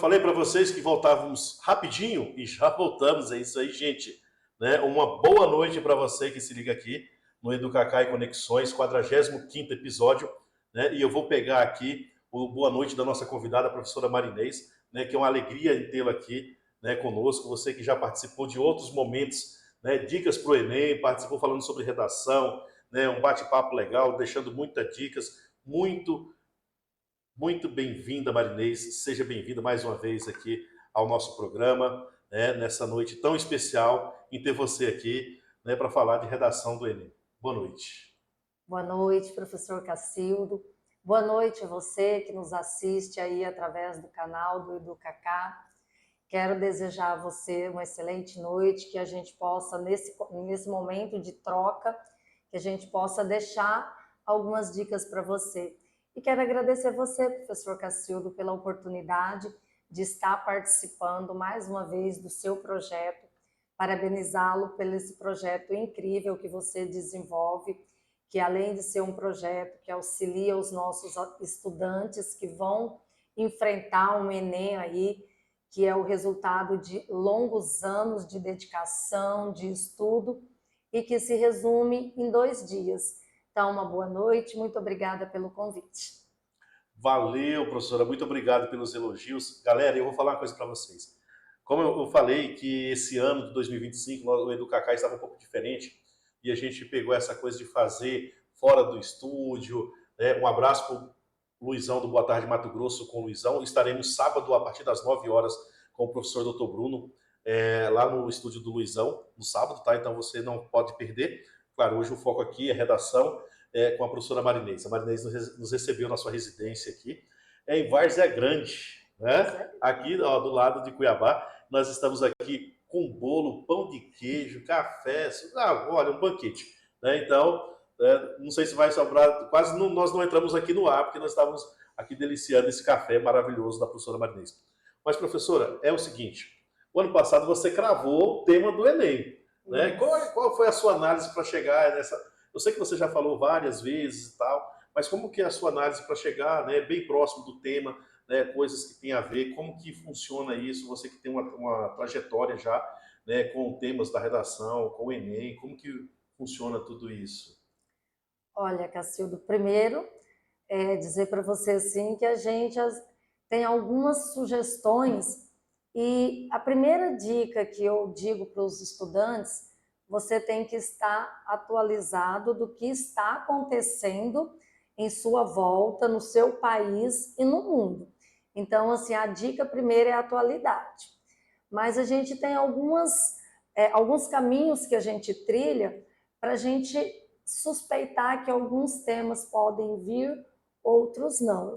falei para vocês que voltávamos rapidinho e já voltamos, é isso aí, gente. Né? Uma boa noite para você que se liga aqui no Educacá e Conexões, 45º episódio. Né? E eu vou pegar aqui o boa noite da nossa convidada, a professora Marinês, né? Que é uma alegria em tê-la aqui, né, conosco. Você que já participou de outros momentos, né, dicas para o Enem, participou falando sobre redação, né, um bate-papo legal, deixando muitas dicas, muito bem-vinda, Marinês. Seja bem-vinda mais uma vez aqui ao nosso programa, né, nessa noite tão especial em ter você aqui, né, para falar de redação do Enem. Boa noite. Boa noite, professor Cacildo. Boa noite a você que nos assiste aí através do canal do Educacá. Quero desejar a você uma excelente noite, que a gente possa, nesse momento de troca, que a gente possa deixar algumas dicas para você. E quero agradecer você, professor Cacildo, pela oportunidade de estar participando mais uma vez do seu projeto, parabenizá-lo pelo esse projeto incrível que você desenvolve, que além de ser um projeto que auxilia os nossos estudantes que vão enfrentar um Enem aí, que é o resultado de longos anos de dedicação, de estudo, e que se resume em 2 dias. Então, uma boa noite, muito obrigada pelo convite. Valeu, professora, muito obrigado pelos elogios. Galera, eu vou falar uma coisa para vocês. Como eu falei que esse ano de 2025 o Educacá estava um pouco diferente e a gente pegou essa coisa de fazer fora do estúdio, né? Um abraço para o Luizão do Boa Tarde Mato Grosso com o Luizão. Estaremos sábado a partir das 9 horas com o professor Dr. Bruno lá no estúdio do Luizão, no sábado, tá? Então você não pode perder. Claro, hoje o foco aqui é redação, com a professora Marinês. A Marinês nos recebeu na sua residência aqui, em Várzea Grande, né? Aqui ó, do lado de Cuiabá. Nós estamos aqui com bolo, pão de queijo, café, olha, um banquete. Né? Então, não sei se vai sobrar, quase não, nós não entramos aqui no ar, porque nós estávamos aqui deliciando esse café maravilhoso da professora Marinês. Mas, professora, é o seguinte, o ano passado você cravou o tema do Enem. Né? Qual foi a sua análise para chegar nessa... Eu sei que você já falou várias vezes e tal, mas como que é a sua análise para chegar, né, bem próximo do tema, né, coisas que tem a ver, como que funciona isso? Você que tem uma trajetória já, né, com temas da redação, com o Enem, como que funciona tudo isso? Olha, Cacildo, primeiro dizer para você assim que a gente tem algumas sugestões e a primeira dica que eu digo para os estudantes, você tem que estar atualizado do que está acontecendo em sua volta, no seu país e no mundo. Então, assim, a dica primeira é a atualidade. Mas a gente tem alguns caminhos que a gente trilha para a gente suspeitar que alguns temas podem vir, outros não.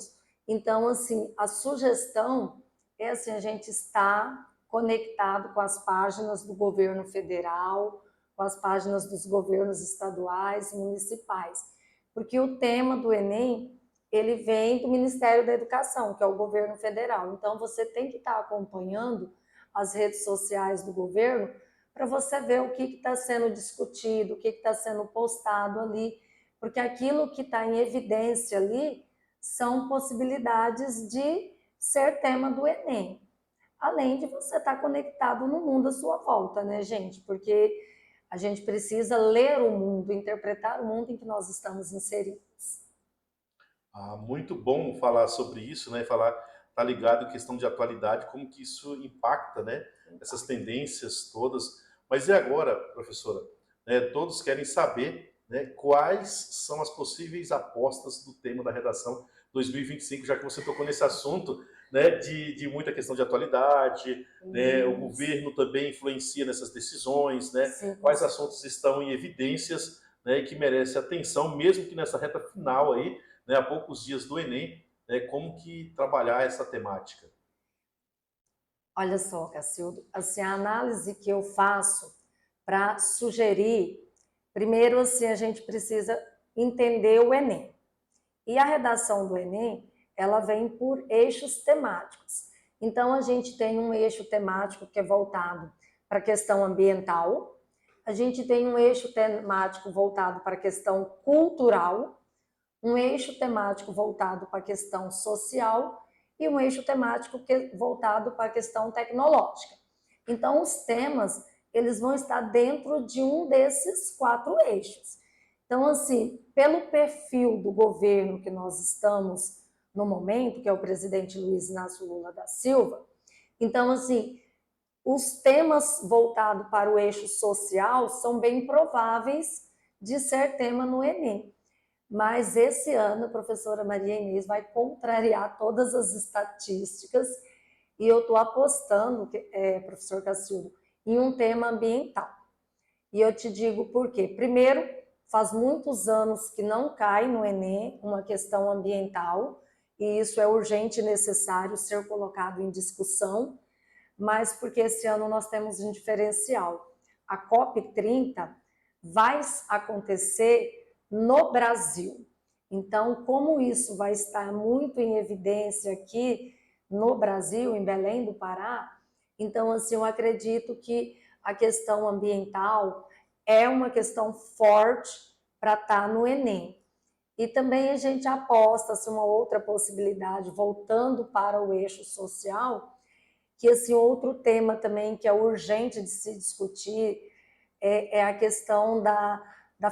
Então, assim, a sugestão é assim, a gente está conectado com as páginas do governo federal, com as páginas dos governos estaduais, municipais, porque o tema do Enem, ele vem do Ministério da Educação, que é o governo federal. Então, você tem que estar acompanhando as redes sociais do governo para você ver o que está sendo discutido, o que está sendo postado ali, porque aquilo que está em evidência ali são possibilidades de ser tema do Enem. Além de você estar conectado no mundo à sua volta, né, gente? Porque a gente precisa ler o mundo, interpretar o mundo em que nós estamos inseridos. Muito bom falar sobre isso, né? Falar, tá ligado em questão de atualidade, como que isso impacta, né? Essas tendências todas. Mas e agora, professora? Todos querem saber, né, quais são as possíveis apostas do tema da redação 2025, já que você tocou nesse assunto, né, de muita questão de atualidade, né, o governo também influencia nessas decisões, né? Sim, quais assuntos estão em evidências, né, e que merecem atenção, mesmo que nessa reta final aí, né, a poucos dias do Enem, né, como que trabalhar essa temática? Olha só, Cacildo, assim, a análise que eu faço para sugerir, primeiro, assim, a gente precisa entender o Enem. E a redação do Enem, ela vem por eixos temáticos. Então, a gente tem um eixo temático que é voltado para a questão ambiental, a gente tem um eixo temático voltado para a questão cultural, um eixo temático voltado para a questão social e um eixo temático voltado para a questão tecnológica. Então, os temas, eles vão estar dentro de um desses 4 eixos. Então, assim, pelo perfil do governo que nós estamos no momento, que é o presidente Luiz Inácio Lula da Silva, então, assim, os temas voltados para o eixo social são bem prováveis de ser tema no Enem. Mas esse ano a professora Maria Inês vai contrariar todas as estatísticas e eu estou apostando, professor Cacildo, em um tema ambiental. E eu te digo por quê. Primeiro, faz muitos anos que não cai no Enem uma questão ambiental, e isso é urgente e necessário ser colocado em discussão, mas porque esse ano nós temos um diferencial. A COP30 vai acontecer no Brasil. Então, como isso vai estar muito em evidência aqui no Brasil, em Belém do Pará, então, assim, eu acredito que a questão ambiental é uma questão forte para estar no Enem. E também a gente aposta-se uma outra possibilidade, voltando para o eixo social, que esse outro tema também que é urgente de se discutir é a questão da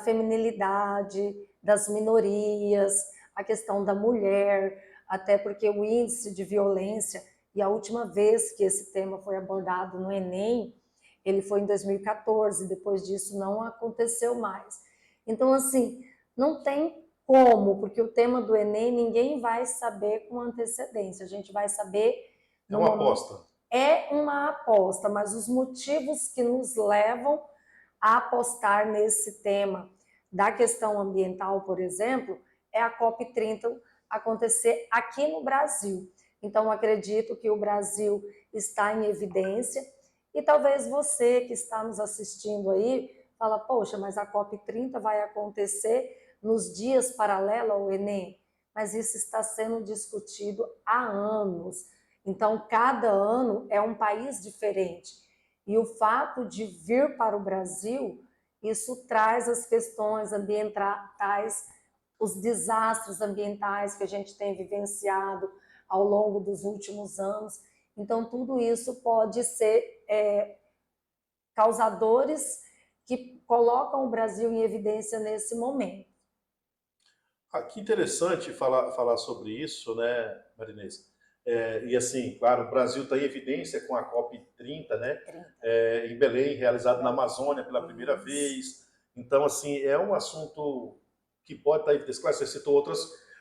feminilidade, das minorias, a questão da mulher, até porque o índice de violência, e a última vez que esse tema foi abordado no Enem, ele foi em 2014, depois disso não aconteceu mais. Então, assim, não tem como, porque o tema do Enem ninguém vai saber com antecedência, a gente vai saber... É uma aposta. É uma aposta, mas os motivos que nos levam a apostar nesse tema da questão ambiental, por exemplo, é a COP30 acontecer aqui no Brasil. Então, acredito que o Brasil está em evidência e talvez você que está nos assistindo aí fala, poxa, mas a COP30 vai acontecer nos dias paralelos ao Enem, mas isso está sendo discutido há anos. Então, cada ano é um país diferente. E o fato de vir para o Brasil, isso traz as questões ambientais, os desastres ambientais que a gente tem vivenciado ao longo dos últimos anos. Então, tudo isso pode ser causadores que colocam o Brasil em evidência nesse momento. Ah, que interessante falar sobre isso, né, Marinês? E assim, claro, o Brasil está em evidência com a COP30, né? Em Belém, realizado na Amazônia pela primeira vez. Então, assim, é um assunto que pode estar em evidência. Claro, você citou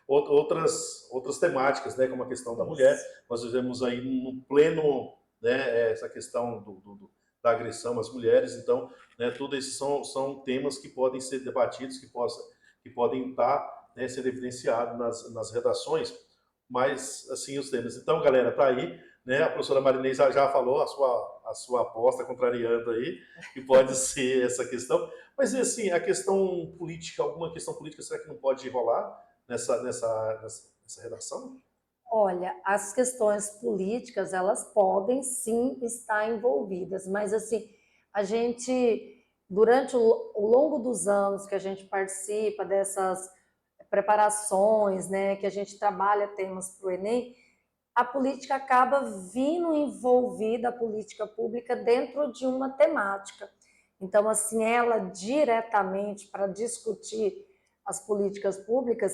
outras temáticas, né? Como a questão da mulher. Nós vivemos aí no pleno, né, essa questão da agressão às mulheres. Então, né, tudo isso são temas que podem ser debatidos, que podem estar, né, sendo evidenciados nas redações, mas assim os temas. Então, galera, tá aí, né? A professora Marinês já falou a sua aposta contrariando aí, que pode ser essa questão. Mas e assim, a questão política, alguma questão política, será que não pode rolar nessa redação? Olha, as questões políticas, elas podem sim estar envolvidas, mas assim, a gente, durante o longo dos anos que a gente participa dessas preparações, né, que a gente trabalha temas para o Enem, a política acaba vindo envolvida, a política pública, dentro de uma temática. Então, assim, ela diretamente para discutir as políticas públicas,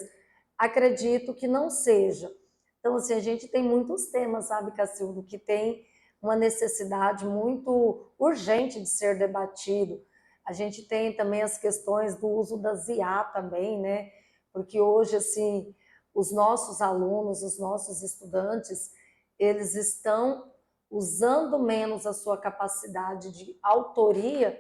acredito que não seja. Então, assim, a gente tem muitos temas, sabe, Cacildo, que tem uma necessidade muito urgente de ser debatido. A gente tem também as questões do uso das IA também, né? Porque hoje, assim, os nossos alunos, os nossos estudantes, eles estão usando menos a sua capacidade de autoria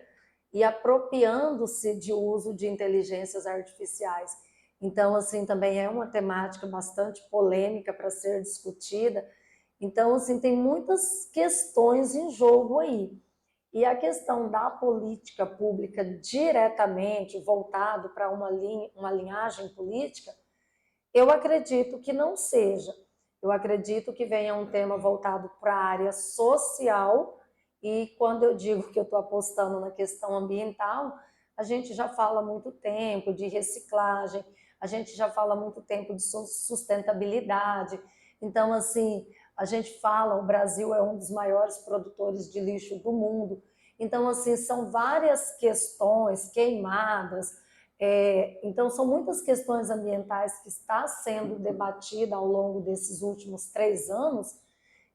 e apropriando-se de uso de inteligências artificiais. Então, assim, também é uma temática bastante polêmica para ser discutida. Então, assim, tem muitas questões em jogo aí. E a questão da política pública diretamente voltado para uma linhagem política, eu acredito que não seja. Eu acredito que venha um tema voltado para a área social, e quando eu digo que eu estou apostando na questão ambiental, a gente já fala há muito tempo de reciclagem, a gente já fala há muito tempo de sustentabilidade. Então, assim, a gente fala, o Brasil é um dos maiores produtores de lixo do mundo. Então, assim, são várias questões, queimadas, então são muitas questões ambientais que está sendo debatida ao longo desses últimos 3 anos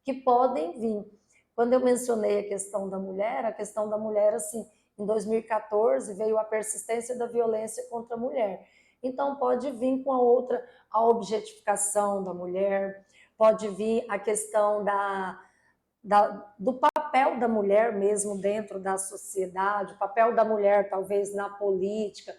que podem vir. Quando eu mencionei a questão da mulher, assim, em 2014 veio a persistência da violência contra a mulher. Então pode vir com a objetificação da mulher, pode vir a questão do papel da mulher mesmo dentro da sociedade, o papel da mulher talvez na política.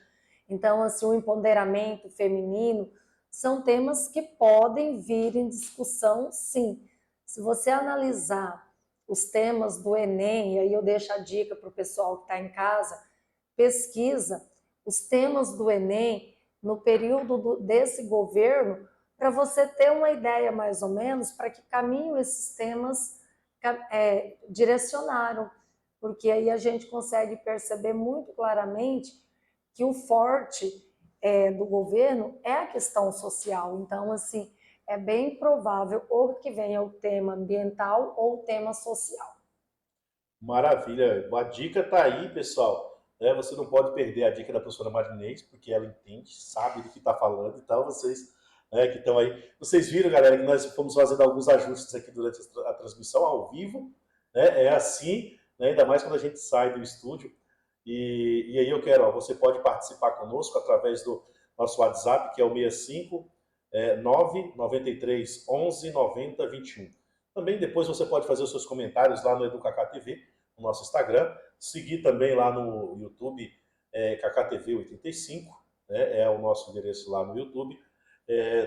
Então, assim, o empoderamento feminino são temas que podem vir em discussão, sim. Se você analisar os temas do Enem, e aí eu deixo a dica para o pessoal que está em casa, pesquisa os temas do Enem no período desse governo, para você ter uma ideia mais ou menos para que caminho esses temas direcionaram, porque aí a gente consegue perceber muito claramente que o forte do governo é a questão social. Então, assim, é bem provável ou que venha o tema ambiental ou o tema social. Maravilha. A dica está aí, pessoal. Você não pode perder a dica da professora Marinês, porque ela entende, sabe do que está falando. Então, vocês que estão aí. Vocês viram, galera, que nós fomos fazendo alguns ajustes aqui durante a transmissão ao vivo. Né? É assim, né? Ainda mais quando a gente sai do estúdio. E aí eu quero, você pode participar conosco através do nosso WhatsApp, que é o 65 993 11 90 21. Também depois você pode fazer os seus comentários lá no EduCacá TV, no nosso Instagram. Seguir também lá no YouTube, KKTV 85, né? É o nosso endereço lá no YouTube.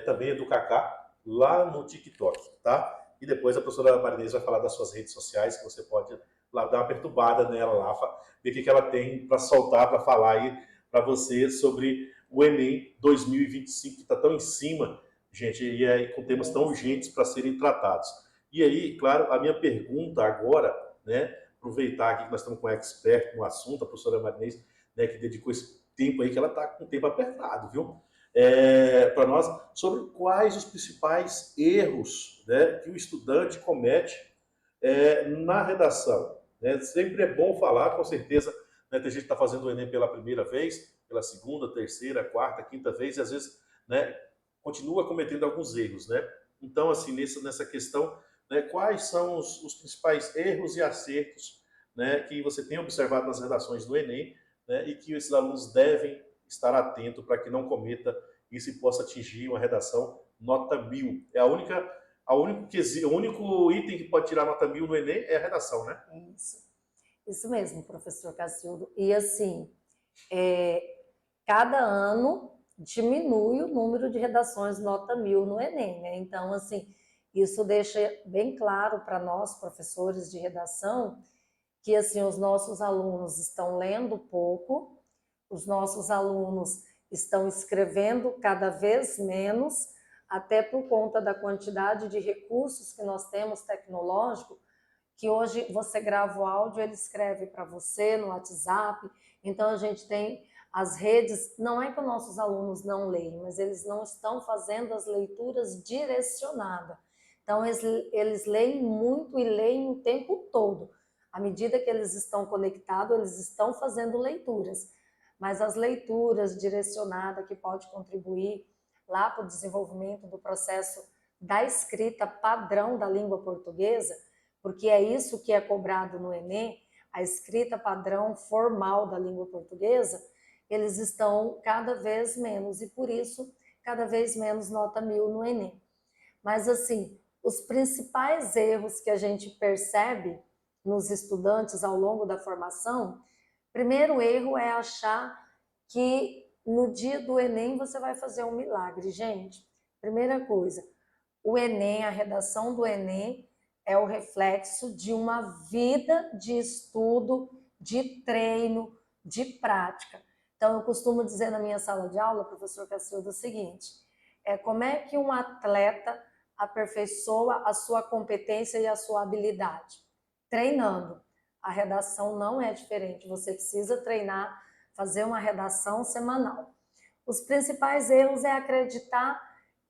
Também EduCacá lá no TikTok, tá? E depois a professora Marinês vai falar das suas redes sociais, que você pode lá dar uma perturbada nela lá, ver o que ela tem para soltar, para falar aí para você sobre o Enem 2025, que está tão em cima, gente, e com temas tão urgentes para serem tratados. E aí, claro, a minha pergunta agora, né, aproveitar aqui que nós estamos com um expert no assunto, a professora Marinês, né, que dedicou esse tempo aí, que ela está com o tempo apertado, viu? Para nós, sobre quais os principais erros, né, que o estudante comete na redação. Né? Sempre é bom falar, com certeza, né, tem gente que está fazendo o Enem pela primeira vez, pela segunda, terceira, quarta, quinta vez, e às vezes, né, continua cometendo alguns erros. Né? Então, assim, nessa questão, né, quais são os principais erros e acertos, né, que você tem observado nas redações do Enem, né, e que esses alunos devem estar atentos para que não cometa isso e possa atingir uma redação nota 1000. É o único item que pode tirar nota 1000 no Enem é a redação, né? Isso mesmo, professor Cacildo. E assim, cada ano diminui o número de redações nota 1000 no Enem, né? Então, assim, isso deixa bem claro para nós, professores de redação, que assim, os nossos alunos estão lendo pouco, os nossos alunos estão escrevendo cada vez menos, até por conta da quantidade de recursos que nós temos tecnológico, que hoje você grava o áudio, ele escreve para você no WhatsApp. Então a gente tem as redes, não é que os nossos alunos não leem, mas eles não estão fazendo as leituras direcionadas. Então eles leem muito e leem o tempo todo. À medida que eles estão conectados, eles estão fazendo leituras. Mas as leituras direcionadas que pode contribuir lá para o desenvolvimento do processo da escrita padrão da língua portuguesa, porque é isso que é cobrado no Enem, a escrita padrão formal da língua portuguesa, eles estão cada vez menos, e por isso, cada vez menos nota 1000 no Enem. Mas, assim, os principais erros que a gente percebe nos estudantes ao longo da formação, primeiro erro é achar que no dia do Enem você vai fazer um milagre. Gente, primeira coisa, o Enem, a redação do Enem, é o reflexo de uma vida de estudo, de treino, de prática. Então, eu costumo dizer na minha sala de aula, professor Cacildo, o seguinte, como é que um atleta aperfeiçoa a sua competência e a sua habilidade? Treinando. A redação não é diferente, você precisa treinar, fazer uma redação semanal. Os principais erros é acreditar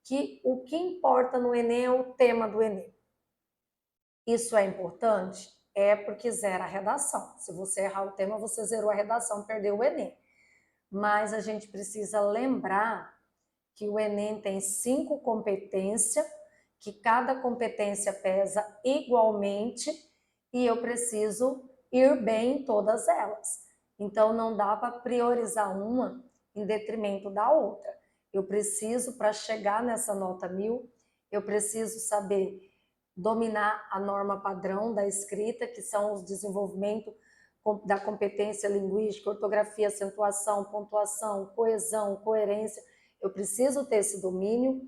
que o que importa no Enem é o tema do Enem. Isso é importante? É porque zera a redação. Se você errar o tema, você zerou a redação, perdeu o Enem. Mas a gente precisa lembrar que o Enem tem 5 competências, que cada competência pesa igualmente e eu preciso ir bem em todas elas. Então, não dá para priorizar uma em detrimento da outra. Eu preciso, para chegar nessa nota 1000, eu preciso saber dominar a norma padrão da escrita, que são os desenvolvimento da competência linguística, ortografia, acentuação, pontuação, coesão, coerência. Eu preciso ter esse domínio.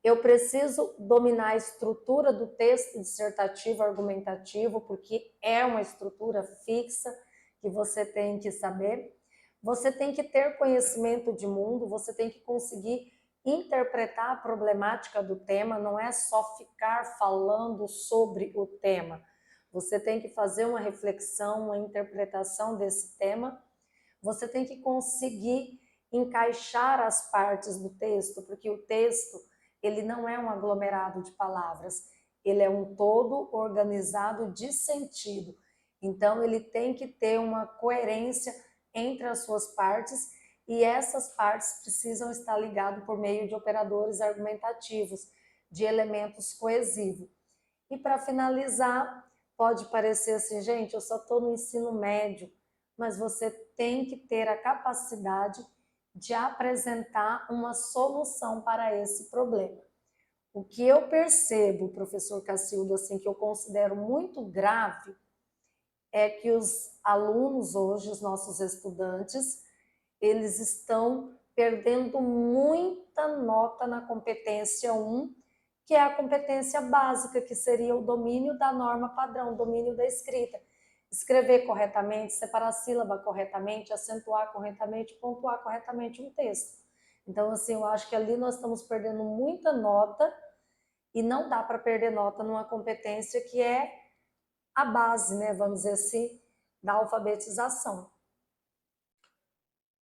Eu preciso dominar a estrutura do texto dissertativo argumentativo, porque é uma estrutura fixa que você tem que saber. Você tem que ter conhecimento de mundo, você tem que conseguir interpretar a problemática do tema, não é só ficar falando sobre o tema. Você tem que fazer uma reflexão, uma interpretação desse tema. Você tem que conseguir encaixar as partes do texto, porque o texto, ele não é um aglomerado de palavras, ele é um todo organizado de sentido. Então, ele tem que ter uma coerência entre as suas partes e essas partes precisam estar ligadas por meio de operadores argumentativos, de elementos coesivos. E para finalizar, pode parecer assim, gente, eu só estou no ensino médio, mas você tem que ter a capacidade de apresentar uma solução para esse problema. O que eu percebo, professor Cacildo, assim, que eu considero muito grave, é que os alunos hoje, os nossos estudantes, eles estão perdendo muita nota na competência 1, que é a competência básica, que seria o domínio da norma padrão, o domínio da escrita. Escrever corretamente, separar a sílaba corretamente, acentuar corretamente, pontuar corretamente um texto. Então, assim, eu acho que ali nós estamos perdendo muita nota e não dá para perder nota numa competência que é a base, né, vamos dizer assim, da alfabetização.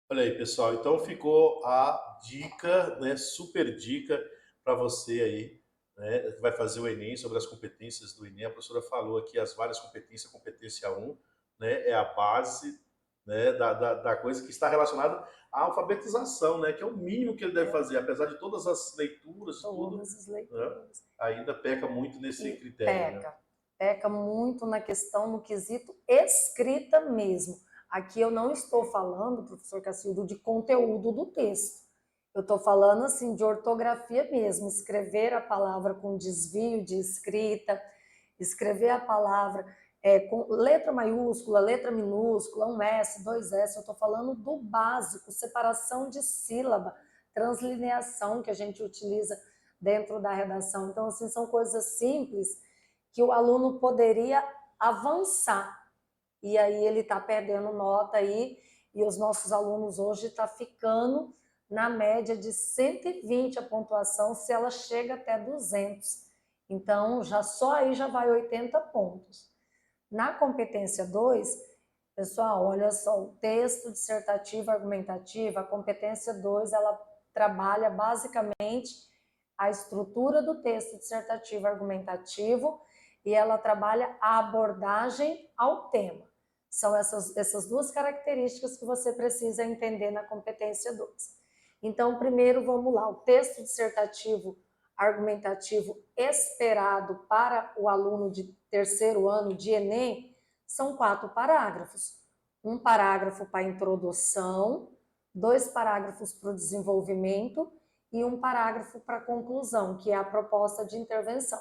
Olha aí, pessoal. Então ficou a dica, né? Super dica para você aí, né? Que vai fazer o Enem sobre as competências do Enem. A professora falou aqui as várias competências. A competência 1, né? É a base, né? Da coisa que está relacionada à alfabetização, né? Que é o mínimo que ele deve fazer, apesar de todas as leituras e tudo, Todas as né? leituras. Ainda peca muito nesse E critério, né? peca muito na questão, no quesito escrita mesmo. Aqui eu não estou falando, professor Cacildo, de conteúdo do texto. Eu estou falando assim de ortografia mesmo, escrever a palavra com desvio de escrita, escrever a palavra com letra maiúscula, letra minúscula, um S, dois S. Eu estou falando do básico, separação de sílaba, translineação que a gente utiliza dentro da redação. Então, assim, são coisas simples que o aluno poderia avançar. E aí ele está perdendo nota aí, e os nossos alunos hoje estão ficando na média de 120 a pontuação, se ela chega até 200. Então, já só aí já vai 80 pontos. Na competência 2, pessoal, olha só, o texto dissertativo argumentativo, a competência 2, ela trabalha basicamente a estrutura do texto dissertativo argumentativo e ela trabalha a abordagem ao tema. São essas duas características que você precisa entender na competência 2. Então, primeiro, vamos lá, o texto dissertativo argumentativo esperado para o aluno de terceiro ano de Enem são 4 parágrafos. Um parágrafo para a introdução, 2 parágrafos para o desenvolvimento e um parágrafo para a conclusão, que é a proposta de intervenção.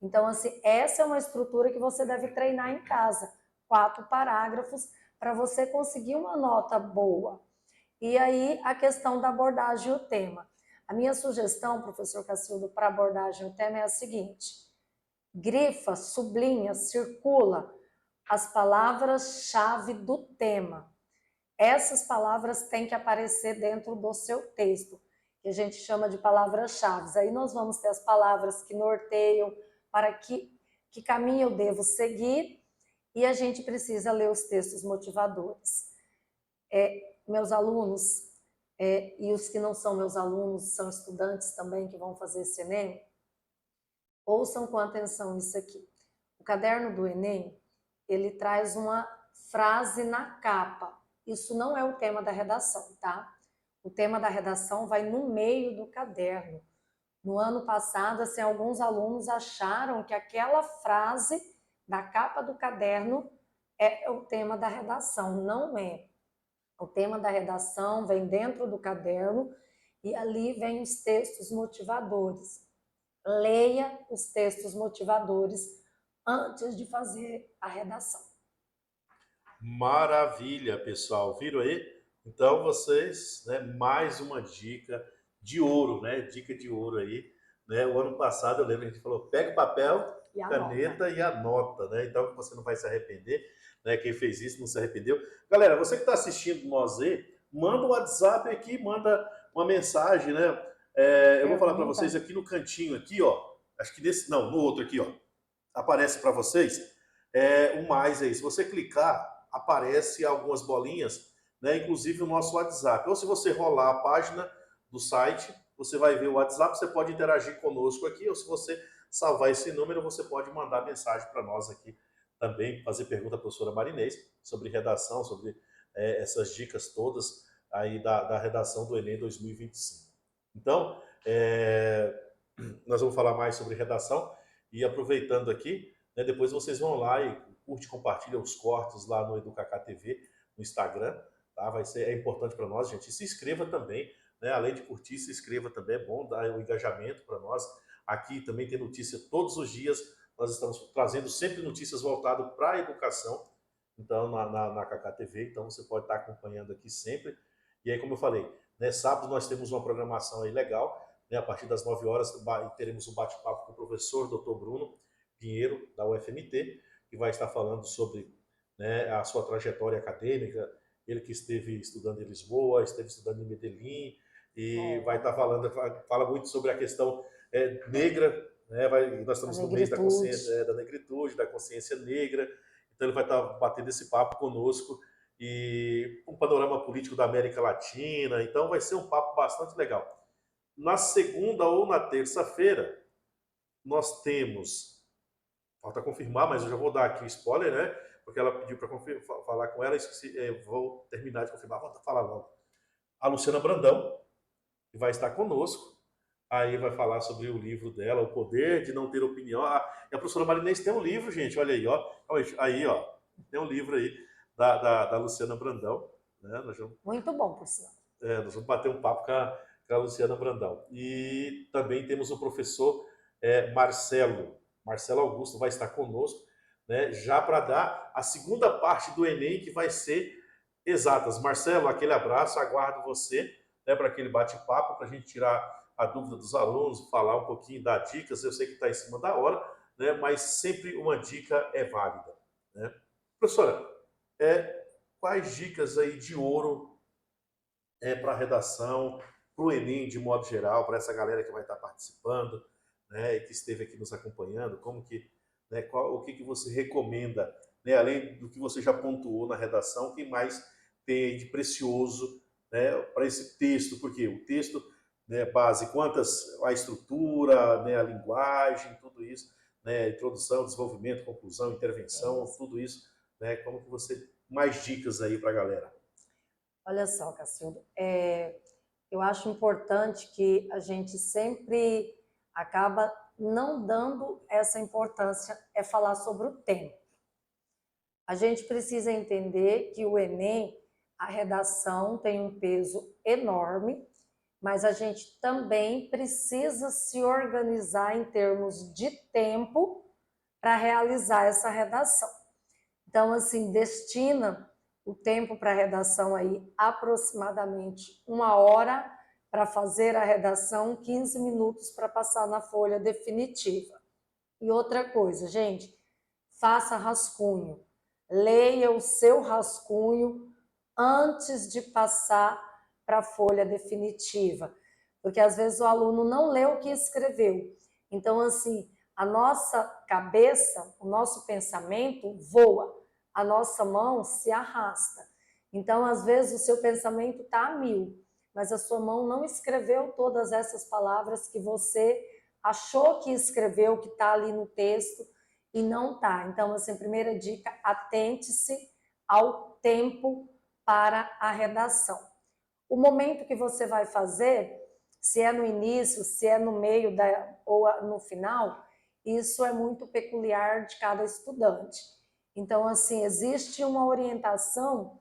Então, assim, essa é uma estrutura que você deve treinar em casa. 4 parágrafos para você conseguir uma nota boa. E aí, a questão da abordagem e o tema. A minha sugestão, professor Cacildo, para abordagem e o tema é a seguinte: grifa, sublinha, circula as palavras-chave do tema. Essas palavras têm que aparecer dentro do seu texto, que a gente chama de palavras-chave. Aí nós vamos ter as palavras que norteiam para que caminho eu devo seguir, e a gente precisa ler os textos motivadores. Meus alunos, e os que não são meus alunos, são estudantes também que vão fazer esse Enem, ouçam com atenção isso aqui. O caderno do Enem, ele traz uma frase na capa. Isso não é o tema da redação, tá? O tema da redação vai no meio do caderno. No ano passado, assim, alguns alunos acharam que aquela frase da capa do caderno é o tema da redação. Não é. O tema da redação vem dentro do caderno e ali vem os textos motivadores. Leia os textos motivadores antes de fazer a redação. Maravilha, pessoal. Viram aí? Então, vocês, né, mais uma dica de ouro, né? Dica de ouro aí. Né? O ano passado, eu lembro que a gente falou, pega o papel, caneta e anota, né? Então, você não vai se arrepender. Né? Quem fez isso não se arrependeu. Galera, você que está assistindo nós aí, manda um WhatsApp aqui, manda uma mensagem, né? Eu vou falar para vocês aqui no cantinho, aqui, ó. Acho que nesse, não, no outro aqui, ó. Aparece para vocês o mais aí. Se você clicar, aparece algumas bolinhas, né? Inclusive o nosso WhatsApp. Ou se você rolar a página do site, você vai ver o WhatsApp, você pode interagir conosco aqui, ou se você salvar esse número, você pode mandar mensagem para nós aqui também, fazer pergunta à professora Marinês sobre redação, sobre essas dicas todas aí da redação do Enem 2025. Então, nós vamos falar mais sobre redação e aproveitando aqui, né, depois vocês vão lá e curte, compartilha os cortes lá no EducaK TV, no Instagram, tá? É importante para nós, gente. E se inscreva também, né? Além de curtir, se inscreva também, é bom dar o engajamento para nós. Aqui também tem notícia todos os dias, nós estamos trazendo sempre notícias voltadas para a educação, então na KK TV, então você pode estar acompanhando aqui sempre. E aí, como eu falei, né, sábado nós temos uma programação aí legal, né, a partir das 9 horas teremos um bate-papo com o professor Dr. Bruno Pinheiro, da UFMT, que vai estar falando sobre, né, a sua trajetória acadêmica, ele que esteve estudando em Lisboa, esteve estudando em Medellín, e vai estar falando, fala muito sobre a questão negra, né, nós estamos no mês da consciência, da negritude, da consciência negra, então ele vai estar batendo esse papo conosco, e um panorama político da América Latina, então vai ser um papo bastante legal. Na segunda ou na terça-feira, nós temos, falta confirmar, mas eu já vou dar aqui o spoiler, né? Porque ela pediu para falar com ela, vou terminar de confirmar, vou falar logo. A Luciana Brandão, que vai estar conosco, aí vai falar sobre o livro dela, O Poder de Não Ter Opinião. E a professora Marinês tem um livro, gente, olha aí, ó. Aí, ó, tem um livro aí da Luciana Brandão. Né? Muito bom, por sinal. Nós vamos bater um papo com a Luciana Brandão. E também temos o professor Marcelo Augusto vai estar conosco, né, já para dar a segunda parte do Enem, que vai ser exatas. Marcelo, aquele abraço, aguardo você, né, para aquele bate-papo, para a gente tirar a dúvida dos alunos, falar um pouquinho, dar dicas. Eu sei que está em cima da hora, né, mas sempre uma dica é válida. Né? Professora, quais dicas aí de ouro para a redação, para o Enem de modo geral, para essa galera que vai estar participando, né, e que esteve aqui nos acompanhando, como que, né, o que você recomenda, né, além do que você já pontuou na redação, o que mais tem aí de precioso, né, para esse texto, porque o texto, né, base, a estrutura, né, a linguagem, tudo isso, né, introdução, desenvolvimento, conclusão, intervenção, tudo isso, né, como que você, mais dicas aí para a galera? Olha só, Cacildo, eu acho importante que a gente sempre acaba não dando essa importância, falar sobre o tempo. A gente precisa entender que o Enem, a redação tem um peso enorme, mas a gente também precisa se organizar em termos de tempo para realizar essa redação. Então, assim, destina o tempo para a redação aí aproximadamente 1 hora para fazer a redação, 15 minutos para passar na folha definitiva. E outra coisa, gente, faça rascunho. Leia o seu rascunho antes de passar para a folha definitiva, porque às vezes o aluno não lê o que escreveu. Então, assim, a nossa cabeça, o nosso pensamento voa, a nossa mão se arrasta. Então, às vezes, o seu pensamento está a 1000, mas a sua mão não escreveu todas essas palavras que você achou que escreveu, que está ali no texto, e não está. Então, assim, primeira dica, atente-se ao tempo para a redação. O momento que você vai fazer, se é no início, se é no meio ou no final, isso é muito peculiar de cada estudante. Então, assim, existe uma orientação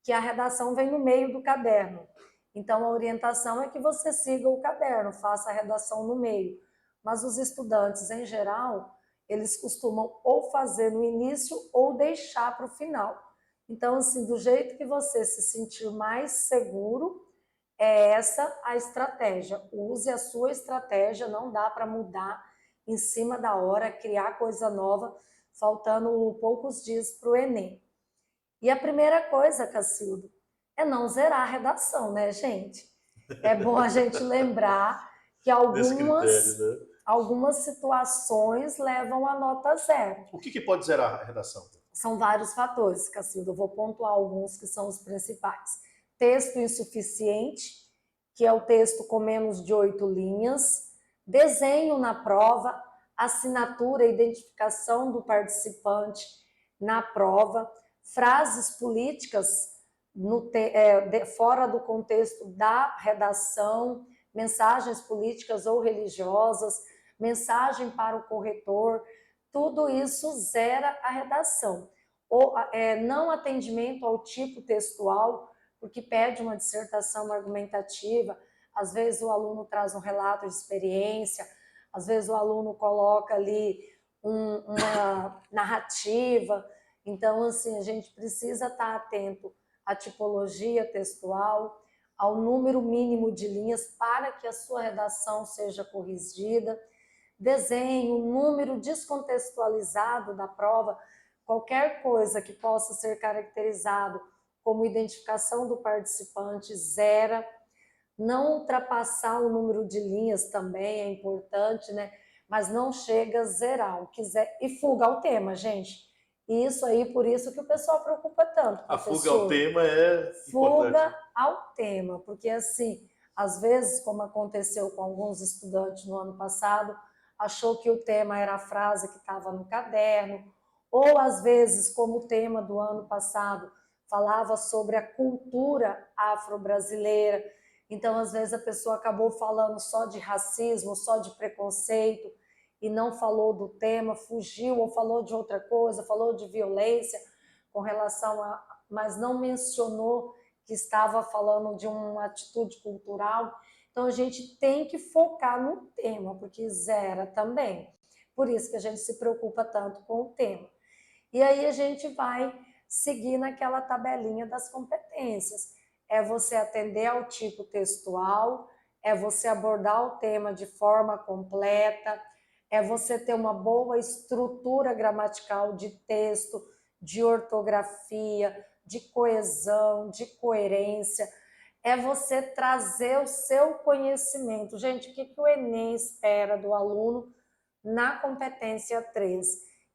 que a redação vem no meio do caderno. Então, a orientação é que você siga o caderno, faça a redação no meio. Mas os estudantes, em geral, eles costumam ou fazer no início ou deixar para o final. Então, assim, do jeito que você se sentir mais seguro, é essa a estratégia. Use a sua estratégia, não dá para mudar em cima da hora, criar coisa nova, faltando poucos dias para o Enem. E a primeira coisa, Cacildo, é não zerar a redação, né, gente? É bom a gente lembrar que Desse critério, né? algumas situações levam a nota zero. O que pode zerar a redação? São vários fatores, Cacildo. Eu vou pontuar alguns que são os principais. Texto insuficiente, que é o texto com menos de 8 linhas. Desenho na prova, assinatura e identificação do participante na prova. Frases políticas fora do contexto da redação, mensagens políticas ou religiosas, mensagem para o corretor, tudo isso zera a redação. Ou não atendimento ao tipo textual, porque pede uma dissertação argumentativa, às vezes o aluno traz um relato de experiência, às vezes o aluno coloca ali uma narrativa. Então, assim, a gente precisa estar atento à tipologia textual, ao número mínimo de linhas para que a sua redação seja corrigida, desenho, número descontextualizado da prova, qualquer coisa que possa ser caracterizado como identificação do participante, zera. Não ultrapassar o número de linhas também é importante, né? Mas não chega a zerar. E fuga ao tema, gente. Isso aí, por isso que o pessoal preocupa tanto, A professor. fuga ao tema é importante. Fuga ao tema, porque assim, às vezes, como aconteceu com alguns estudantes no ano passado, achou que o tema era a frase que estava no caderno, ou às vezes, como o tema do ano passado falava sobre a cultura afro-brasileira, então às vezes a pessoa acabou falando só de racismo, só de preconceito, e não falou do tema, fugiu ou falou de outra coisa, falou de violência com relação a... mas não mencionou que estava falando de uma atitude cultural. Então, a gente tem que focar no tema, porque zera também. Por isso que a gente se preocupa tanto com o tema. E aí a gente vai seguir naquela tabelinha das competências. É você atender ao tipo textual, é você abordar o tema de forma completa, é você ter uma boa estrutura gramatical de texto, de ortografia, de coesão, de coerência, é você trazer o seu conhecimento. Gente, o que o Enem espera do aluno na competência 3?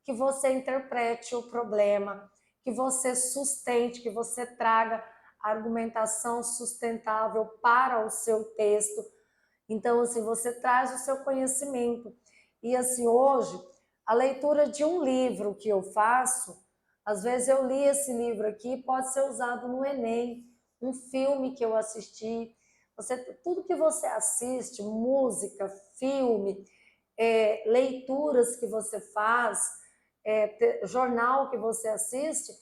Que você interprete o problema, que você sustente, que você traga argumentação sustentável para o seu texto. Então, assim, você traz o seu conhecimento. E, assim, hoje, a leitura de um livro que eu faço, às vezes eu li esse livro aqui, pode ser usado no Enem, um filme que eu assisti. Tudo que você assiste, música, filme, leituras que você faz, jornal que você assiste,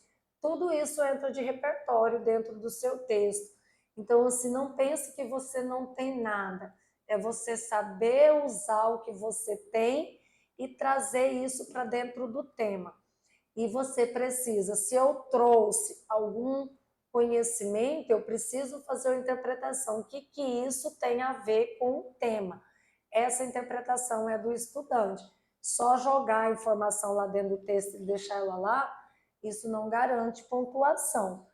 tudo isso entra de repertório dentro do seu texto. Então, assim, não pense que você não tem nada. É você saber usar o que você tem e trazer isso para dentro do tema. E você precisa, se eu trouxe algum conhecimento, eu preciso fazer uma interpretação. O que isso tem a ver com o tema? Essa interpretação é do estudante. Só jogar a informação lá dentro do texto e deixar ela lá, isso não garante pontuação.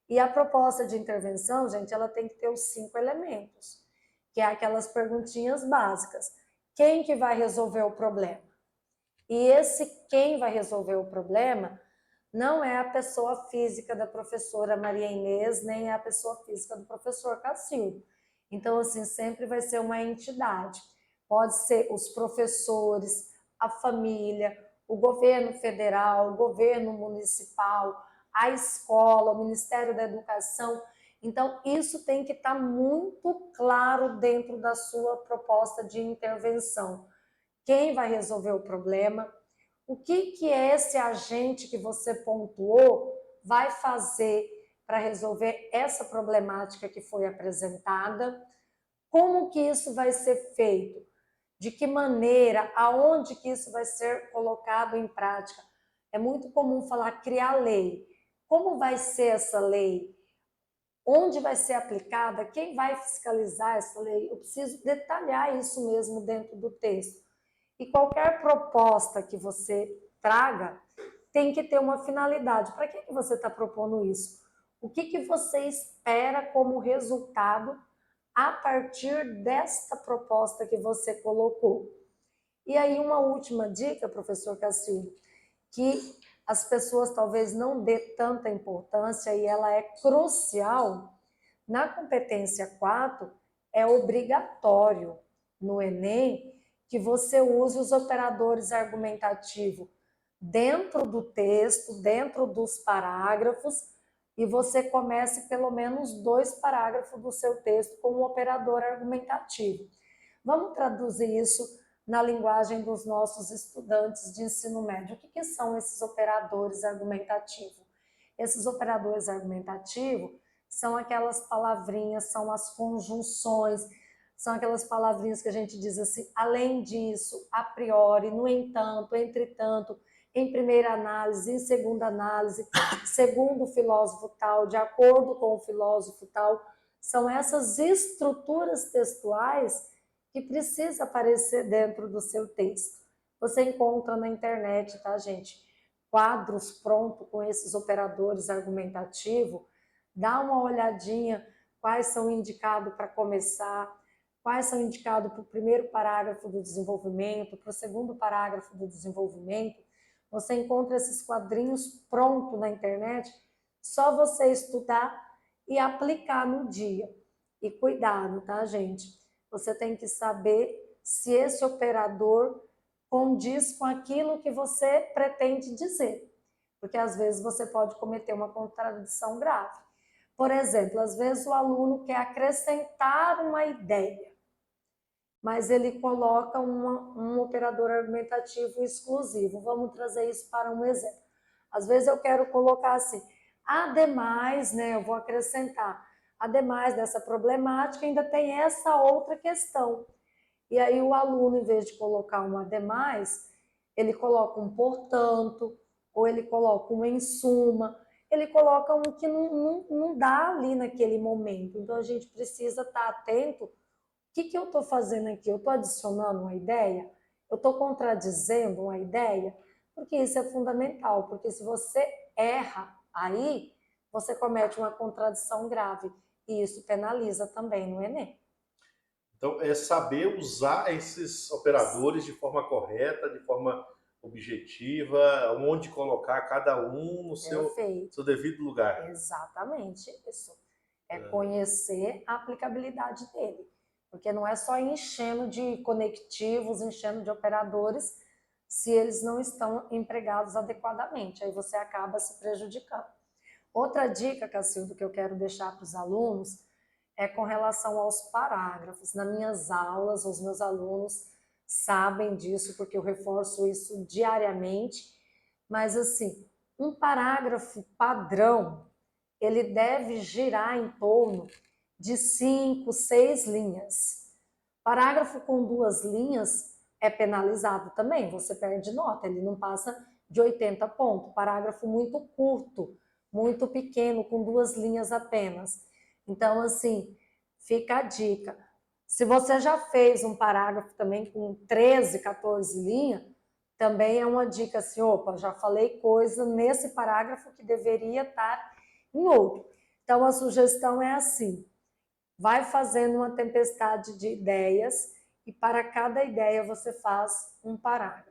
E a proposta de intervenção, gente, ela tem que ter os 5 elementos, que é aquelas perguntinhas básicas. Quem que vai resolver o problema? E esse quem vai resolver o problema não é a pessoa física da professora Maria Inês, nem é a pessoa física do professor Cacildo. Então, assim, sempre vai ser uma entidade. Pode ser os professores, a família, o governo federal, o governo municipal, a escola, o Ministério da Educação. Então, isso tem que estar muito claro dentro da sua proposta de intervenção. Quem vai resolver o problema? O que esse agente que você pontuou vai fazer para resolver essa problemática que foi apresentada? Como que isso vai ser feito? De que maneira? Aonde que isso vai ser colocado em prática? É muito comum falar criar lei. Como vai ser essa lei? Onde vai ser aplicada? Quem vai fiscalizar essa lei? Eu preciso detalhar isso mesmo dentro do texto. E qualquer proposta que você traga tem que ter uma finalidade. Para que você está propondo isso? O que você espera como resultado a partir desta proposta que você colocou? E aí uma última dica, professor Cacildo, que as pessoas talvez não dê tanta importância e ela é crucial. Na competência 4, é obrigatório no Enem que você use os operadores argumentativos dentro do texto, dentro dos parágrafos, e você comece pelo menos 2 parágrafos do seu texto com um operador argumentativo. Vamos traduzir isso na linguagem dos nossos estudantes de ensino médio. O que são esses operadores argumentativos? Esses operadores argumentativos são aquelas palavrinhas, são as conjunções, são aquelas palavrinhas que a gente diz assim, além disso, a priori, no entanto, entretanto, em primeira análise, em segunda análise, segundo o filósofo tal, de acordo com o filósofo tal. São essas estruturas textuais que precisa aparecer dentro do seu texto. Você encontra na internet, tá, gente? Quadros prontos com esses operadores argumentativos. Dá uma olhadinha quais são indicados para começar, quais são indicados para o primeiro parágrafo do desenvolvimento, para o segundo parágrafo do desenvolvimento. Você encontra esses quadrinhos prontos na internet, só você estudar e aplicar no dia. E cuidado, tá, gente? Você tem que saber se esse operador condiz com aquilo que você pretende dizer. Porque às vezes você pode cometer uma contradição grave. Por exemplo, às vezes o aluno quer acrescentar uma ideia, mas ele coloca um operador argumentativo exclusivo. Vamos trazer isso para um exemplo. Às vezes eu quero colocar assim, ademais, né, eu vou acrescentar, ademais dessa problemática, ainda tem essa outra questão. E aí o aluno, em vez de colocar um ademais, ele coloca um portanto, ou ele coloca um em suma, ele coloca um que não dá ali naquele momento. Então a gente precisa estar atento. O que eu estou fazendo aqui? Eu estou adicionando uma ideia? Eu estou contradizendo uma ideia? Porque isso é fundamental, porque se você erra aí, você comete uma contradição grave. E isso penaliza também no Enem. Então, é saber usar esses operadores de forma correta, de forma objetiva, onde colocar cada um no seu devido lugar. Exatamente isso. É conhecer a aplicabilidade dele. Porque não é só enchendo de conectivos, enchendo de operadores, se eles não estão empregados adequadamente. Aí você acaba se prejudicando. Outra dica, Cacildo, que eu quero deixar para os alunos é com relação aos parágrafos. Nas minhas aulas, os meus alunos sabem disso, porque eu reforço isso diariamente. Mas, assim, um parágrafo padrão, ele deve girar em torno de 5, 6 linhas. Parágrafo com 2 linhas é penalizado também, você perde nota, ele não passa de 80 pontos. Parágrafo muito curto, muito pequeno, com 2 linhas apenas. Então, assim, fica a dica. Se você já fez um parágrafo também com 13, 14 linhas, também é uma dica assim, opa, já falei coisa nesse parágrafo que deveria estar em outro. Então, a sugestão é assim, vai fazendo uma tempestade de ideias e para cada ideia você faz um parágrafo.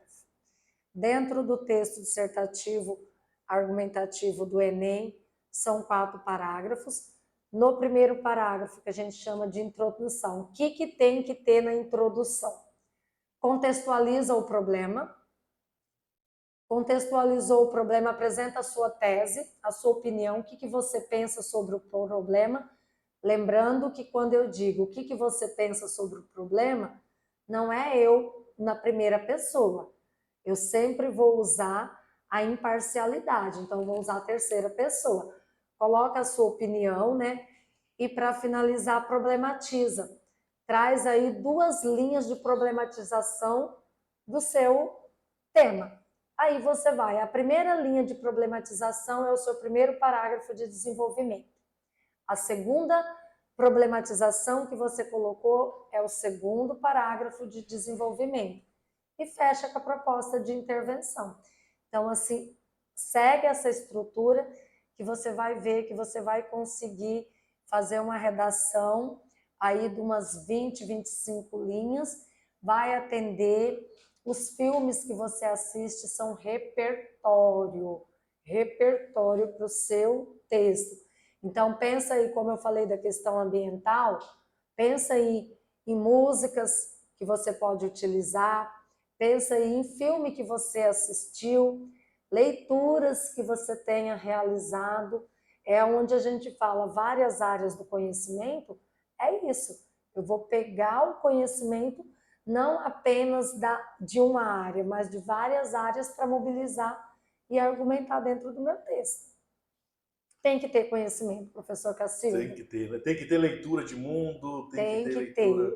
Dentro do texto dissertativo argumentativo do Enem, são 4 parágrafos. no primeiro parágrafo, que a gente chama de introdução. O que tem que ter na introdução? Contextualiza o problema. Contextualizou o problema, apresenta a sua tese, a sua opinião, o que você pensa sobre o problema. Lembrando que quando eu digo o que você pensa sobre o problema, não é eu na primeira pessoa. Eu sempre vou usar a imparcialidade, então eu vou usar a terceira pessoa. Coloca a sua opinião, né? E para finalizar, problematiza. Traz aí 2 linhas de problematização do seu tema. Aí você vai, a primeira linha de problematização é o seu primeiro parágrafo de desenvolvimento. A segunda problematização que você colocou é o segundo parágrafo de desenvolvimento. E fecha com a proposta de intervenção. Então, assim, segue essa estrutura que você vai ver que você vai conseguir fazer uma redação aí de umas 20, 25 linhas, vai atender. Os filmes que você assiste são repertório para o seu texto. Então, pensa aí, como eu falei da questão ambiental, pensa aí em músicas que você pode utilizar, pensa aí em filme que você assistiu, leituras que você tenha realizado. É onde a gente fala várias áreas do conhecimento, é isso. Eu vou pegar o conhecimento não apenas de uma área, mas de várias áreas para mobilizar e argumentar dentro do meu texto. Tem que ter conhecimento, professor Cacilda. Tem que ter, né? Tem que ter leitura de mundo, tem que ter leitura,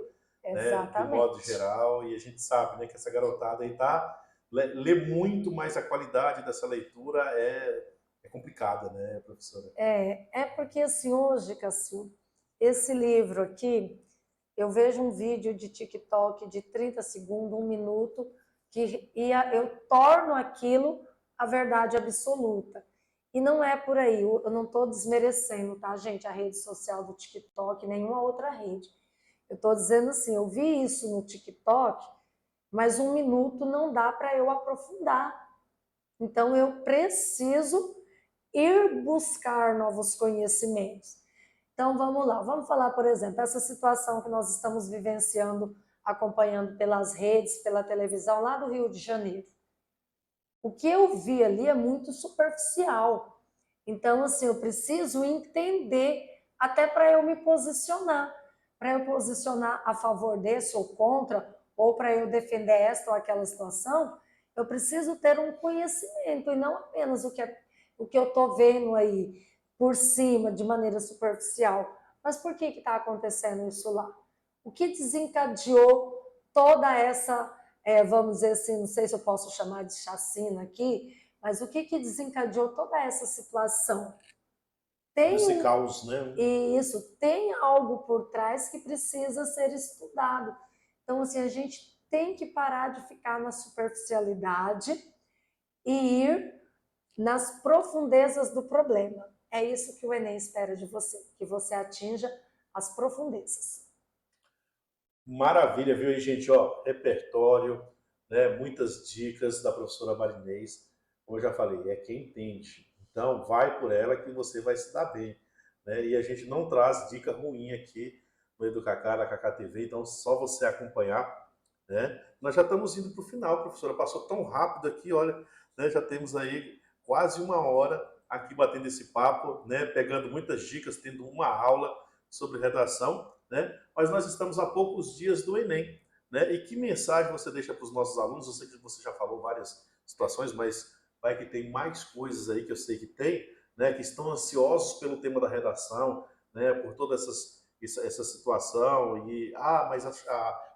né, de exatamente. modo geral, e a gente sabe, né, que essa garotada aí lê muito, mas a qualidade dessa leitura é complicada, né, professora? É porque assim, hoje, Cacilda, esse livro aqui, eu vejo um vídeo de TikTok de 30 segundos, 1 minuto, eu torno aquilo a verdade absoluta. E não é por aí, eu não estou desmerecendo, tá, gente, a rede social do TikTok, nenhuma outra rede. Eu estou dizendo assim, eu vi isso no TikTok, mas 1 minuto não dá para eu aprofundar. Então, eu preciso ir buscar novos conhecimentos. Então, vamos lá, vamos falar, por exemplo, essa situação que nós estamos vivenciando, acompanhando pelas redes, pela televisão, lá do Rio de Janeiro. O que eu vi ali é muito superficial. Então, assim, eu preciso entender até para eu me posicionar. Para eu posicionar a favor desse ou contra, ou para eu defender esta ou aquela situação, eu preciso ter um conhecimento e não apenas o que eu estou vendo aí por cima, de maneira superficial. Mas por que está acontecendo isso lá? O que desencadeou toda essa, vamos dizer assim, não sei se eu posso chamar de chacina aqui, mas o que desencadeou toda essa situação? Esse caos, né? Isso, tem algo por trás que precisa ser estudado. Então, assim, a gente tem que parar de ficar na superficialidade e ir nas profundezas do problema. É isso que o Enem espera de você, que você atinja as profundezas. Maravilha, viu aí, gente? Ó, repertório, né? Muitas dicas da professora Marinês. Como eu já falei, é quem entende. Então, vai por ela que você vai se dar bem, né? E a gente não traz dica ruim aqui no Educacá, na Cacá TV, então só você acompanhar, né? Nós já estamos indo para o final, professora. Passou tão rápido aqui, olha, né? Já temos aí quase 1 hora aqui batendo esse papo, né? Pegando muitas dicas, tendo uma aula sobre redação, né? Mas nós estamos a poucos dias do Enem, né? E que mensagem você deixa para os nossos alunos? Eu sei que você já falou várias situações, mas vai que tem mais coisas aí que eu sei que tem, né? Que estão ansiosos pelo tema da redação, né? Por toda essa situação e mas o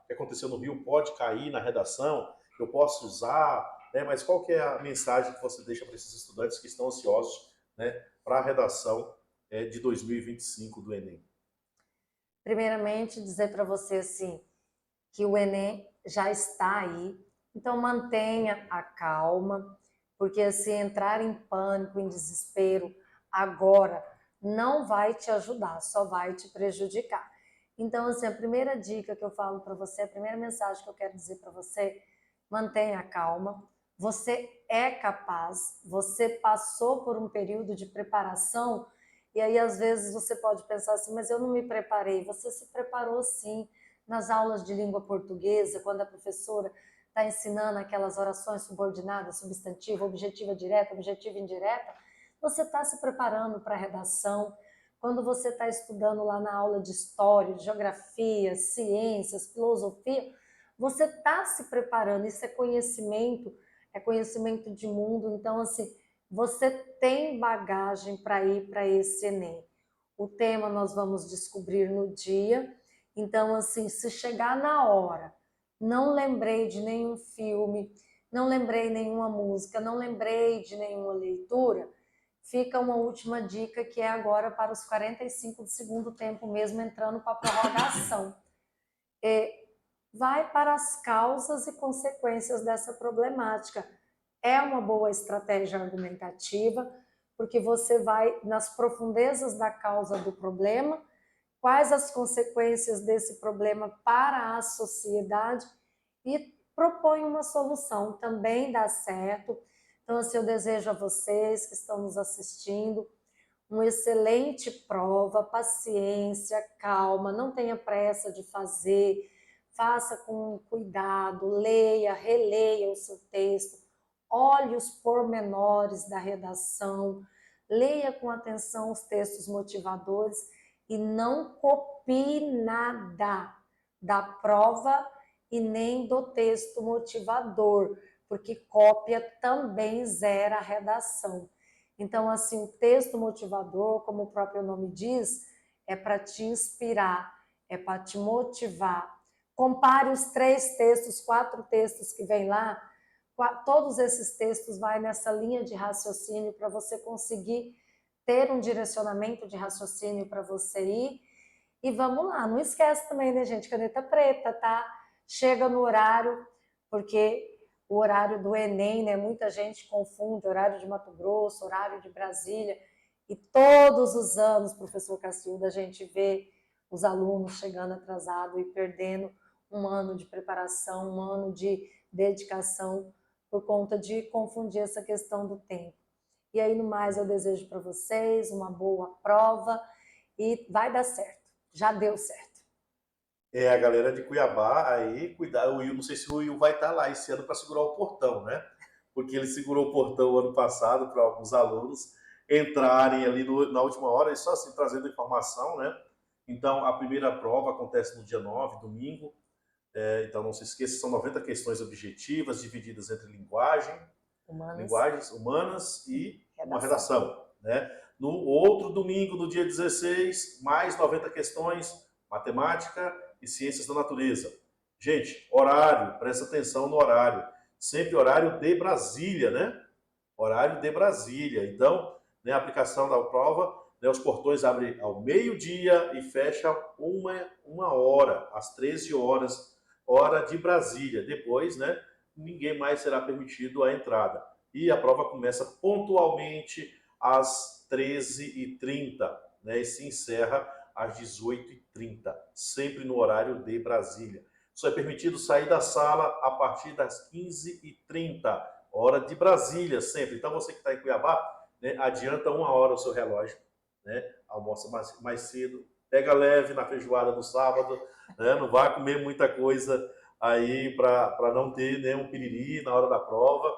que aconteceu no Rio pode cair na redação, eu posso usar, né? Mas qual que é a mensagem que você deixa para esses estudantes que estão ansiosos, né? Para a redação de 2025 do Enem? Primeiramente, dizer para você assim, que o Enem já está aí, então mantenha a calma, porque assim, entrar em pânico, em desespero agora não vai te ajudar, só vai te prejudicar. Então, assim, a primeira dica que eu falo para você, a primeira mensagem que eu quero dizer para você, mantenha a calma, você é capaz, você passou por um período de preparação E aí, às vezes, você pode pensar assim, mas eu não me preparei. Você se preparou sim nas aulas de língua portuguesa, quando a professora está ensinando aquelas orações subordinadas, substantiva, objetiva direta, objetiva indireta, você está se preparando para a redação. Quando você está estudando lá na aula de história, de geografia, ciências, filosofia, você está se preparando. Isso é conhecimento de mundo. Então, assim, você tem bagagem para ir para esse Enem. O tema nós vamos descobrir no dia. Então, assim, se chegar na hora, não lembrei de nenhum filme, não lembrei nenhuma música, não lembrei de nenhuma leitura, fica uma última dica que é agora para os 45 do segundo tempo mesmo, entrando para a prorrogação. Vai para as causas e consequências dessa problemática. É uma boa estratégia argumentativa, porque você vai nas profundezas da causa do problema, quais as consequências desse problema para a sociedade e propõe uma solução. Também dá certo. Então, assim, eu desejo a vocês que estão nos assistindo uma excelente prova, paciência, calma, não tenha pressa de fazer, faça com cuidado, leia, releia o seu texto, olhe os pormenores da redação, leia com atenção os textos motivadores e não copie nada da prova e nem do texto motivador, porque cópia também zera a redação. Então, assim, o texto motivador, como o próprio nome diz, é para te inspirar, é para te motivar. Compare os 3 textos, 4 textos que vem lá, todos esses textos vai nessa linha de raciocínio para você conseguir ter um direcionamento de raciocínio para você ir. E vamos lá, não esquece também, né, gente, caneta preta, tá? Chega no horário, porque o horário do Enem, né? Muita gente confunde horário de Mato Grosso, horário de Brasília, e todos os anos, professor Cacilda, a gente vê os alunos chegando atrasado e perdendo um ano de preparação, um ano de dedicação por conta de confundir essa questão do tempo. E aí, no mais, eu desejo para vocês uma boa prova e vai dar certo. Já deu certo. A galera de Cuiabá aí, cuidado, o Will, não sei se o Will vai estar lá esse ano para segurar o portão, né? Porque ele segurou o portão ano passado para alguns alunos entrarem ali na última hora, e só assim trazendo informação, né? Então, a primeira prova acontece no dia 9, domingo. Então, não se esqueça, são 90 questões objetivas, divididas entre linguagens humanas e uma redação, né? No outro domingo, no dia 16, mais 90 questões, matemática e ciências da natureza. Gente, horário, presta atenção no horário. Sempre horário de Brasília, né? Horário de Brasília. Então, né, a aplicação da prova, né, os portões abrem ao meio-dia e fecham uma hora, às 13 horas, hora de Brasília. Depois, né, ninguém mais será permitido a entrada. E a prova começa pontualmente às 13h30, né, e se encerra às 18h30, sempre no horário de Brasília. Só é permitido sair da sala a partir das 15h30, hora de Brasília, sempre. Então, você que está em Cuiabá, né, adianta 1 hora o seu relógio, né, almoça mais cedo, pega leve na feijoada no sábado, né, não vai comer muita coisa aí para não ter, né, um piriri na hora da prova.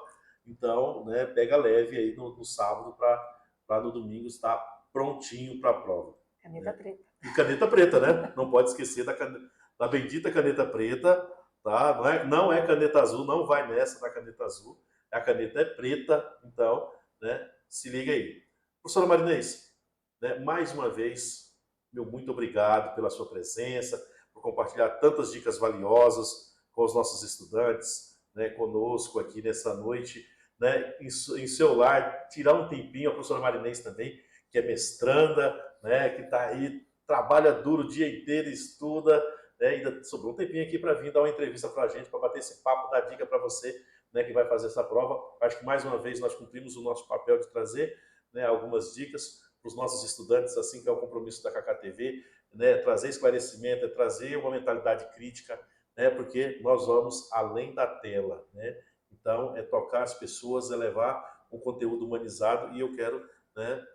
Então, né, pega leve aí no sábado para no domingo estar prontinho para a prova. Caneta preta. E caneta preta, né? Não pode esquecer da bendita caneta preta, tá? Não é caneta azul, não vai nessa da caneta azul. A caneta é preta, então, né? Se liga aí. Professora Marinês, né, mais uma vez, meu muito obrigado pela sua presença, por compartilhar tantas dicas valiosas com os nossos estudantes, né, conosco aqui nessa noite, né, em seu lar, tirar um tempinho, a professora Marinês também, que é mestranda, né, que está aí, trabalha duro o dia inteiro, estuda, né, ainda sobrou um tempinho aqui para vir dar uma entrevista para a gente, para bater esse papo, dar dica para você, né, que vai fazer essa prova. Acho que mais uma vez nós cumprimos o nosso papel de trazer, né, algumas dicas para os nossos estudantes, assim que é o compromisso da KKTV, né, trazer esclarecimento, trazer uma mentalidade crítica, né, porque nós vamos além da tela, né? Então, é tocar as pessoas, é levar um conteúdo humanizado, e eu quero, né,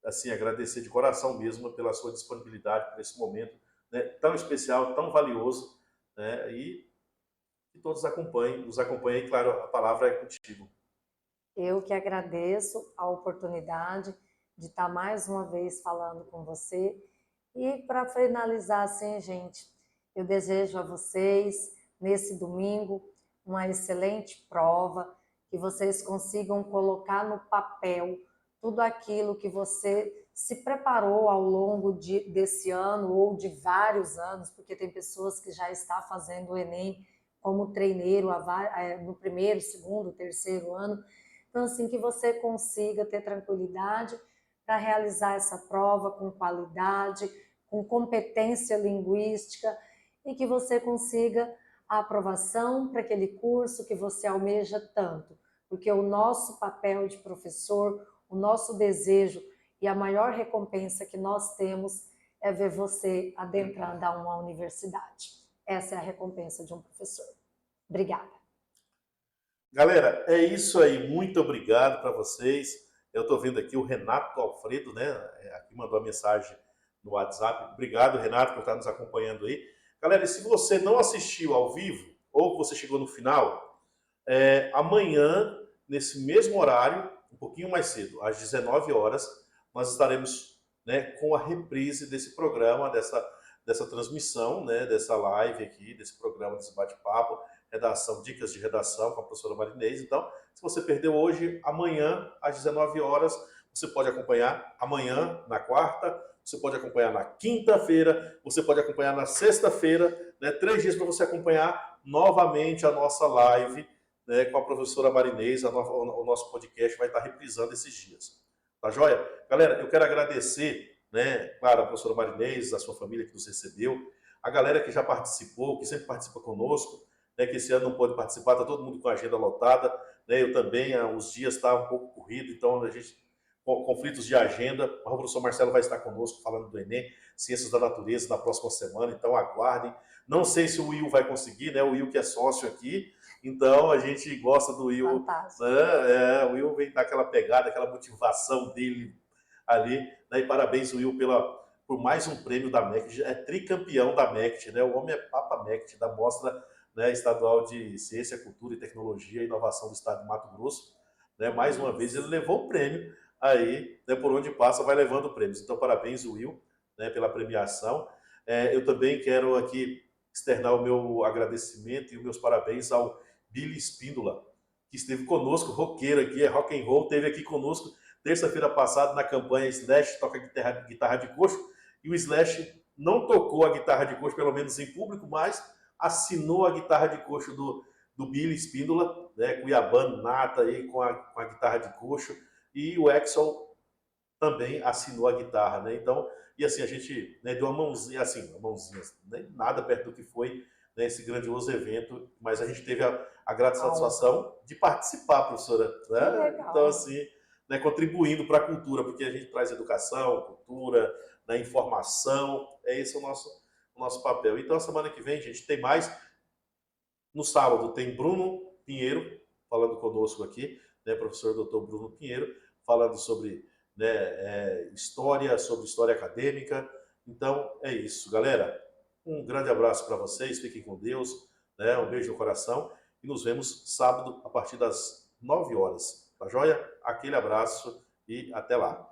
assim, agradecer de coração mesmo pela sua disponibilidade por esse momento, né, tão especial, tão valioso, né, e que todos acompanhem, nos acompanhem, e claro, a palavra é contigo. Eu que agradeço a oportunidade de estar mais uma vez falando com você. E para finalizar assim, gente, eu desejo a vocês, nesse domingo, uma excelente prova, que vocês consigam colocar no papel tudo aquilo que você se preparou ao longo desse ano ou de vários anos, porque tem pessoas que já estão fazendo o Enem como treineiro no primeiro, segundo, terceiro ano. Então, assim, que você consiga ter tranquilidade para realizar essa prova com qualidade, com competência linguística e que você consiga a aprovação para aquele curso que você almeja tanto. Porque o nosso papel de professor, o nosso desejo e a maior recompensa que nós temos é ver você adentrando a uma universidade. Essa é a recompensa de um professor. Obrigada. Galera, é isso aí. Muito obrigado para vocês. Eu estou vendo aqui o Renato Alfredo, né? Aqui mandou a mensagem no WhatsApp. Obrigado, Renato, por estar nos acompanhando aí. Galera, e se você não assistiu ao vivo, ou você chegou no final, amanhã, nesse mesmo horário, um pouquinho mais cedo, às 19 horas, nós estaremos, né, com a reprise desse programa, dessa transmissão, né, dessa live aqui, desse programa, desse bate-papo, redação, dicas de redação com a professora Marinês. Então, se você perdeu hoje, amanhã, às 19 horas, você pode acompanhar amanhã, na quarta, você pode acompanhar na quinta-feira, você pode acompanhar na sexta-feira, né, 3 dias para você acompanhar novamente a nossa live, né, com a professora Marinês. O nosso podcast vai estar reprisando esses dias. Tá joia? Galera, eu quero agradecer, né, claro, a professora Marinês, a sua família que nos recebeu, a galera que já participou, que sempre participa conosco, né, que esse ano não pôde participar, está todo mundo com a agenda lotada, né, eu também, os dias estão um pouco corridos, então a gente, conflitos de agenda, o professor Marcelo vai estar conosco falando do Enem, Ciências da Natureza, na próxima semana, então aguardem. Não sei se o Will vai conseguir, né, o Will que é sócio aqui, então a gente gosta do Will, né, o Will vem dar aquela pegada, aquela motivação dele ali, né, e parabéns, Will, por mais um prêmio da MECT, é tricampeão da MECT, né, o homem é Papa MECT, da Mostra, né, Estadual de Ciência, Cultura e Tecnologia e Inovação do Estado de Mato Grosso, né, mais uma vez ele levou o prêmio, aí, né, por onde passa vai levando prêmios. Então, parabéns, Will, né, pela premiação. Eu também quero aqui externar o meu agradecimento e os meus parabéns ao Billy Espíndola, que esteve conosco, roqueiro aqui, é rock and roll, esteve aqui conosco terça-feira passada na campanha Slash Toca Guitarra de Coxo, e o Slash não tocou a guitarra de coxo, pelo menos em público, mas assinou a guitarra de coxo do Billy Espíndola, né, cuiabano nata aí com a guitarra de coxo, e o Exxon também assinou a guitarra, né? Então, e assim, a gente, né, deu uma mãozinha, assim, uma mãozinha, né, nada perto do que foi, né, esse grandioso evento, mas a gente teve a grata satisfação de participar, professora, né? Então, assim, né, contribuindo para a cultura, porque a gente traz educação, cultura, né, informação, esse é o nosso papel. Então, a semana que vem, gente, tem mais. No sábado tem Bruno Pinheiro falando conosco aqui, né, professor Dr. Bruno Pinheiro, falando sobre, né, sobre história acadêmica. Então, é isso, galera. Um grande abraço para vocês, fiquem com Deus, né, um beijo no coração e nos vemos sábado a partir das 9 horas. Tá joia? Aquele abraço e até lá.